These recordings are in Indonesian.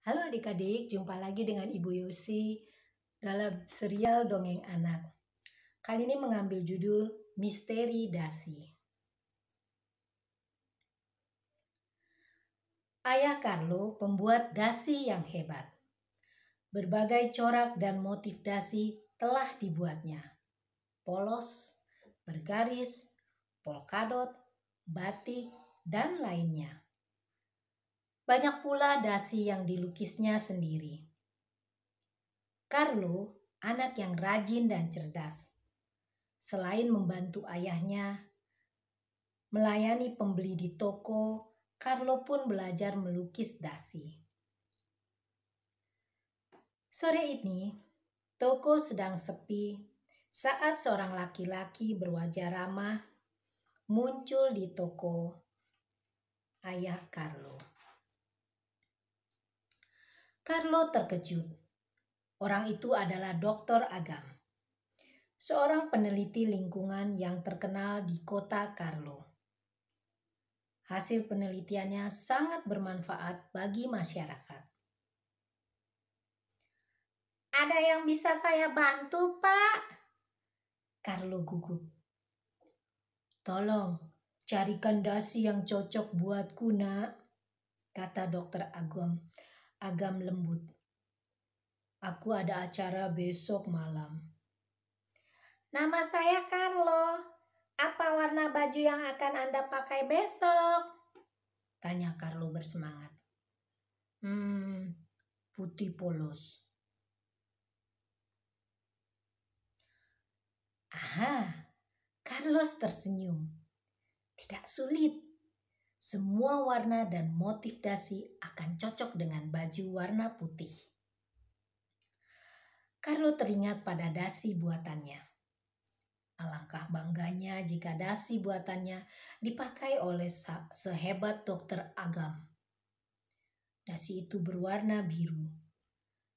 Halo adik-adik, jumpa lagi dengan Ibu Yusi dalam serial Dongeng Anak. Kali ini mengambil judul Misteri Dasi. Ayah Carlo pembuat dasi yang hebat. Berbagai corak dan motif dasi telah dibuatnya. Polos, bergaris, polkadot, batik, dan lainnya. Banyak pula dasi yang dilukisnya sendiri. Carlo, anak yang rajin dan cerdas. Selain membantu ayahnya melayani pembeli di toko, Carlo pun belajar melukis dasi. Sore ini, toko sedang sepi saat seorang laki-laki berwajah ramah muncul di toko ayah Carlo. Carlo terkejut. Orang itu adalah Dr. Agam, seorang peneliti lingkungan yang terkenal di kota Carlo. Hasil penelitiannya sangat bermanfaat bagi masyarakat. Ada yang bisa saya bantu, Pak? Carlo gugup. Tolong, carikan dasi yang cocok buatku, Nak, kata Dokter Agam lembut. Aku ada acara besok malam. Nama saya Carlo. Apa warna baju yang akan Anda pakai besok? Tanya Carlo bersemangat. Putih polos. Aha, Carlos tersenyum. Tidak sulit. Semua warna dan motif dasi akan cocok dengan baju warna putih. Carlo teringat pada dasi buatannya. Alangkah bangganya jika dasi buatannya dipakai oleh sehebat Dokter Agam. Dasi itu berwarna biru.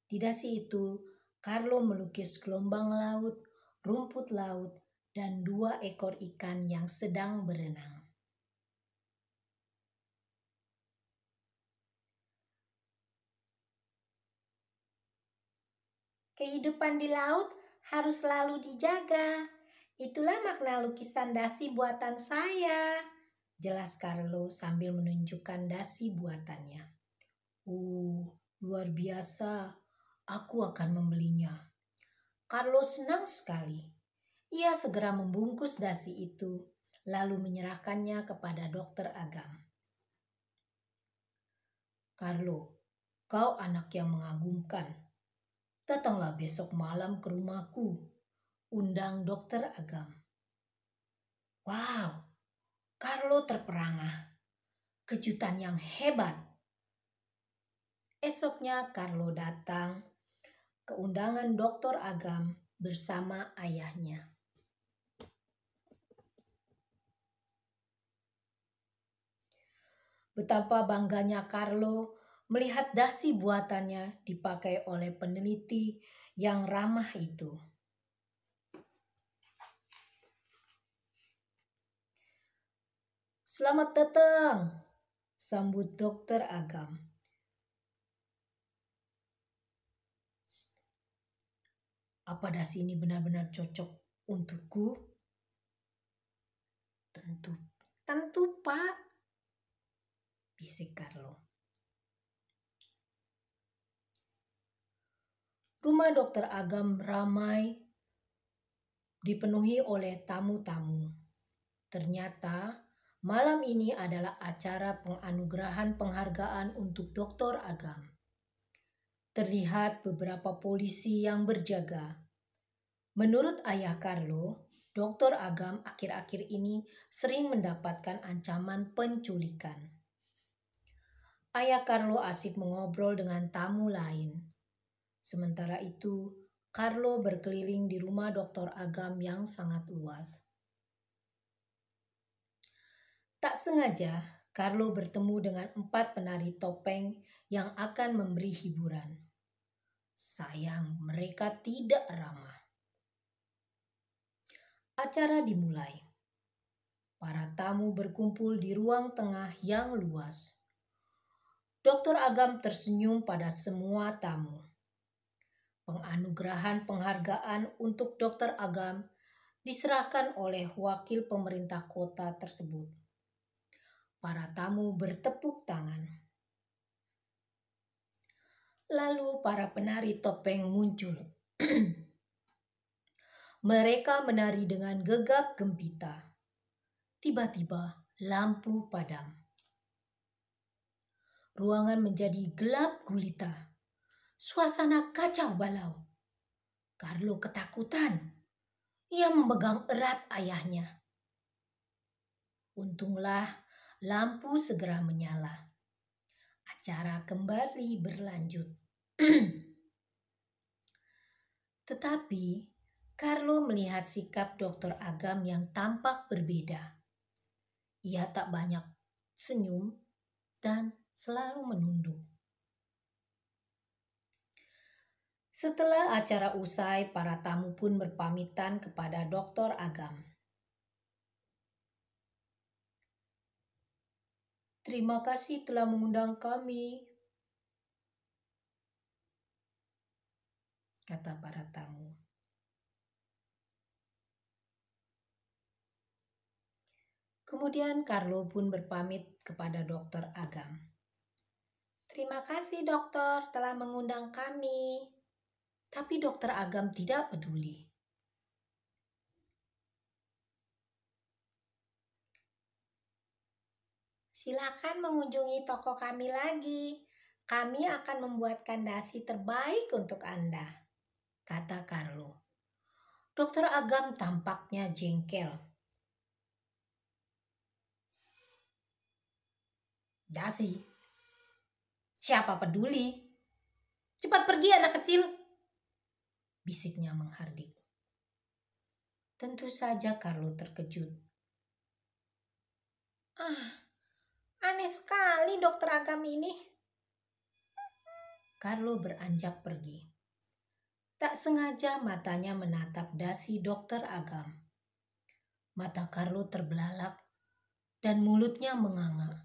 Di dasi itu, Carlo melukis gelombang laut, rumput laut, dan 2 ekor ikan yang sedang berenang. Kehidupan di laut harus selalu dijaga. Itulah makna lukisan dasi buatan saya, jelas Carlo sambil menunjukkan dasi buatannya. Luar biasa. Aku akan membelinya. Carlo senang sekali. Ia segera membungkus dasi itu, lalu menyerahkannya kepada Dokter Agam. Carlo, kau anak yang mengagumkan. Datanglah besok malam ke rumahku, undang Dokter Agam. Wow, Carlo terperangah. Kejutan yang hebat. Esoknya Carlo datang ke undangan Dokter Agam bersama ayahnya. Betapa bangganya Carlo melihat dasi buatannya dipakai oleh peneliti yang ramah itu. Selamat datang, sambut Dokter Agam. Apa dasi ini benar-benar cocok untukku? Tentu Pak, bisik Carlo. Rumah Dokter Agam ramai dipenuhi oleh tamu-tamu. Ternyata malam ini adalah acara penganugerahan penghargaan untuk Dokter Agam. Terlihat beberapa polisi yang berjaga. Menurut ayah Carlo, Dokter Agam akhir-akhir ini sering mendapatkan ancaman penculikan. Ayah Carlo asik mengobrol dengan tamu lain. Sementara itu, Carlo berkeliling di rumah Dokter Agam yang sangat luas. Tak sengaja, Carlo bertemu dengan 4 penari topeng yang akan memberi hiburan. Sayang, mereka tidak ramah. Acara dimulai. Para tamu berkumpul di ruang tengah yang luas. Dokter Agam tersenyum pada semua tamu. Penganugerahan penghargaan untuk Dokter Agam diserahkan oleh wakil pemerintah kota tersebut. Para tamu bertepuk tangan. Lalu para penari topeng muncul. Mereka menari dengan gegap gempita. Tiba-tiba lampu padam. Ruangan menjadi gelap gulita. Suasana kacau balau. Carlo ketakutan. Ia memegang erat ayahnya. Untunglah lampu segera menyala. Acara kembali berlanjut. Tetapi Carlo melihat sikap Dokter Agam yang tampak berbeda. Ia tak banyak senyum dan selalu menunduk. Setelah acara usai, para tamu pun berpamitan kepada Dokter Agam. Terima kasih telah mengundang kami, kata para tamu. Kemudian Carlo pun berpamit kepada Dokter Agam. Terima kasih dokter telah mengundang kami. Tapi Dokter Agam tidak peduli. Silakan mengunjungi toko kami lagi. Kami akan membuatkan dasi terbaik untuk Anda, kata Carlo. Dokter Agam tampaknya jengkel. Dasi? Siapa peduli? Cepat pergi anak kecil, bisiknya menghardik. Tentu saja Carlo terkejut. Aneh sekali Dokter Agam ini. Carlo beranjak pergi. Tak sengaja matanya menatap dasi Dokter Agam. Mata Carlo terbelalak dan mulutnya menganga.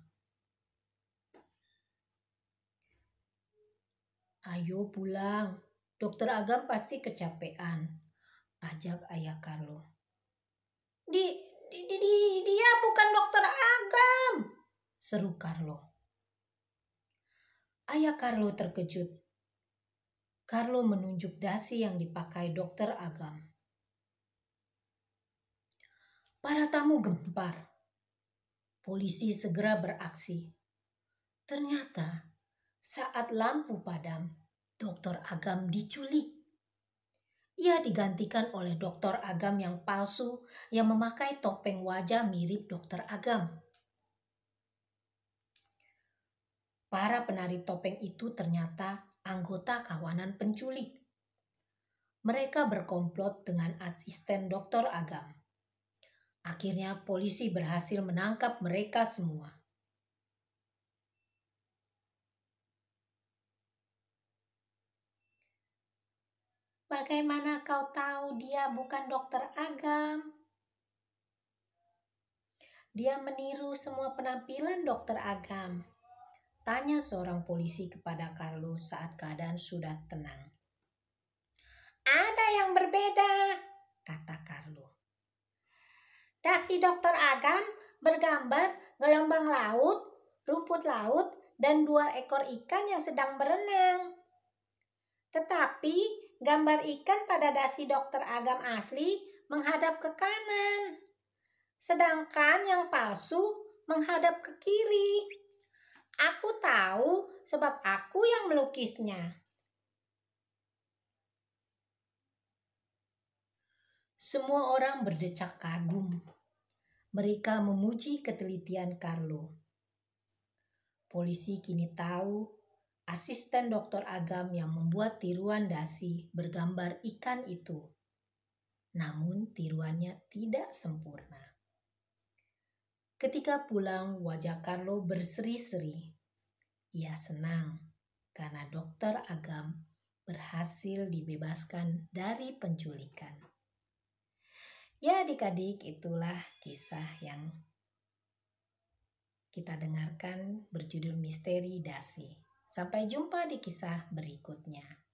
Ayo pulang, Dokter Agam pasti kecapean, ajak ayah Carlo. Dia bukan Dokter Agam, seru Carlo. Ayah Carlo terkejut. Carlo menunjuk dasi yang dipakai Dokter Agam. Para tamu gempar. Polisi segera beraksi. Ternyata saat lampu padam, Dokter Agam diculik. Ia digantikan oleh Dokter Agam yang palsu yang memakai topeng wajah mirip Dokter Agam. Para penari topeng itu ternyata anggota kawanan penculik. Mereka berkomplot dengan asisten Dokter Agam. Akhirnya polisi berhasil menangkap mereka semua. Bagaimana kau tahu dia bukan Dokter Agam? Dia meniru semua penampilan Dokter Agam, tanya seorang polisi kepada Carlo saat keadaan sudah tenang. Ada yang berbeda, kata Carlo. Dasi Dokter Agam bergambar gelombang laut, rumput laut, dan 2 ekor ikan yang sedang berenang. Tetapi gambar ikan pada dasi Dokter Agam asli menghadap ke kanan, sedangkan yang palsu menghadap ke kiri. Aku tahu sebab aku yang melukisnya. Semua orang berdecak kagum. Mereka memuji ketelitian Carlo. Polisi kini tahu asisten Dokter Agam yang membuat tiruan dasi bergambar ikan itu. Namun tiruannya tidak sempurna. Ketika pulang, wajah Carlo berseri-seri. Ia senang karena Dokter Agam berhasil dibebaskan dari penculikan. Ya adik-adik, itulah kisah yang kita dengarkan berjudul Misteri Dasi. Sampai jumpa di kisah berikutnya.